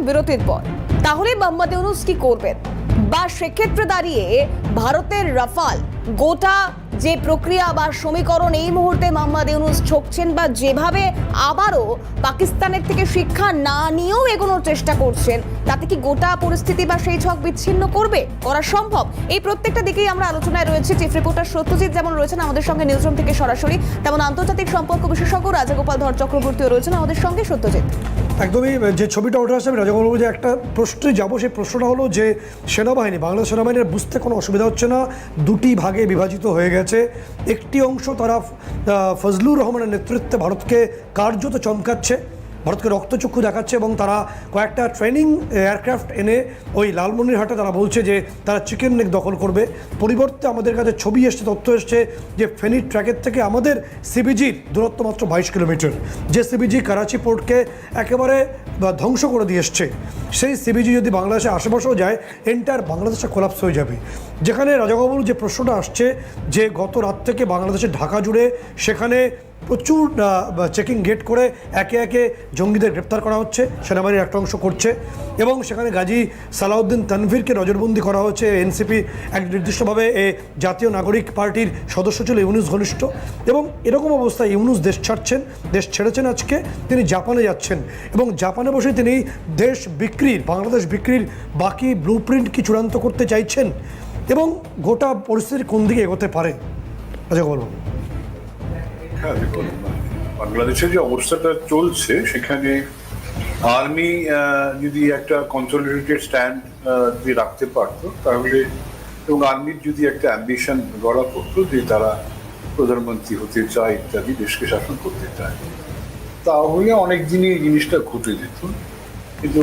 বিরতির পর। তাহলে মোহাম্মদ ইউনূস কি করবেন, বা সেক্ষেত্রে দাঁড়িয়ে ভারতের রাফাল গোটা যে প্রক্রিয়া বা সমীকরণ এই মুহূর্তে মোহাম্মদ ইউনূস ঠকছেন, বা যেভাবে আবারও পাকিস্তানের থেকে শিক্ষা না নিয়েও এগোনোর চেষ্টা করছেন, তাতে কি গোটা পরিস্থিতি বা সেই ছক বিচ্ছিন্ন করা সম্ভব? এই প্রত্যেকটা দিকেই আমরা আলোচনায় রয়েছে। চিফ রিপোর্টার সত্যজিৎ যেমন রয়েছেন আমাদের সঙ্গে নিউজরুম থেকে সরাসরি, তেমন আন্তর্জাতিক সম্পর্ক বিশেষজ্ঞ রাজাগোপাল ধর চক্রবর্তীও রয়েছেন আমাদের সঙ্গে। সত্যজিৎ, একদমই যে ছবিটা উঠে আসছে, আমি রাজা বলবো যে একটা প্রশ্নে যাবো। সেই প্রশ্নটা হলো যে সেনাবাহিনী, বাংলাদেশ সেনাবাহিনীর বুঝতে কোনো অসুবিধা হচ্ছে না, দুটি ভাগে বিভাজিত হয়ে গেছে। একটি অংশ তারা ফজলুর রহমানের নেতৃত্বে ভারতকে কার্যত চমকাচ্ছে, ভারতকে রক্তচক্ষু দেখাচ্ছে, এবং তারা কয়েকটা ট্রেনিং এয়ারক্রাফট এনে ওই লালমনিরহাটে তারা বলছে যে তারা চিকেন নেক দখল করবে। পরিবর্তে আমাদের কাছে ছবি এসছে, তথ্য এসছে যে ফেনী ট্র্যাকের থেকে আমাদের সিবিজির দূরত্ব মাত্র 22 কিলোমিটার, যে সিবিজি করাচি পোর্টকে একেবারে ধ্বংস করে দিয়ে এসছে। সেই সিবিজি যদি বাংলাদেশে আশেপাশেও যায়, এন্টায়ার বাংলাদেশে কোলাপস হয়ে যাবে। যেখানে রাজাবাবুর যে প্রশ্নটা আসছে যে গত রাত থেকে বাংলাদেশের ঢাকা জুড়ে সেখানে প্রচুর চেকিং গেট করে একে একে জঙ্গিদের গ্রেপ্তার করা হচ্ছে, সেনাবাহিনীর একটা অংশ করছে, এবং সেখানে গাজী সালাউদ্দিন তানভীরকে নজরবন্দি করা হচ্ছে। এনসিপি এক নির্দিষ্টভাবে জাতীয় নাগরিক পার্টির সদস্য ছিল, ইউনূস ঘনিষ্ঠ। এবং এরকম অবস্থায় ইউনূস দেশ ছেড়েছেন আজকে, তিনি জাপানে যাচ্ছেন, এবং জাপানে বসে তিনি বাংলাদেশ বিক্রির বাকি ব্লু প্রিন্ট কি চূড়ান্ত করতে চাইছেন, এবং গোটা পরিস্থিতি কোন দিকে এগোতে পারে রাজাগোপাল? হ্যাঁ, দেখুন, বাংলাদেশে যে অবস্থাটা চলছে সেখানে আর্মি যদি একটা কনসলিডেটেড স্ট্যান্ড যদি রাখতে পারতো তাহলে, এবং আর্মির যদি একটা অ্যাম্বিশন গড়া পড়তো যে তারা প্রধানমন্ত্রী হতে চায় ইত্যাদি, দেশকে শাসন করতে চায়, তাহলে অনেক দিনই এই জিনিসটা ঘটে যেত। কিন্তু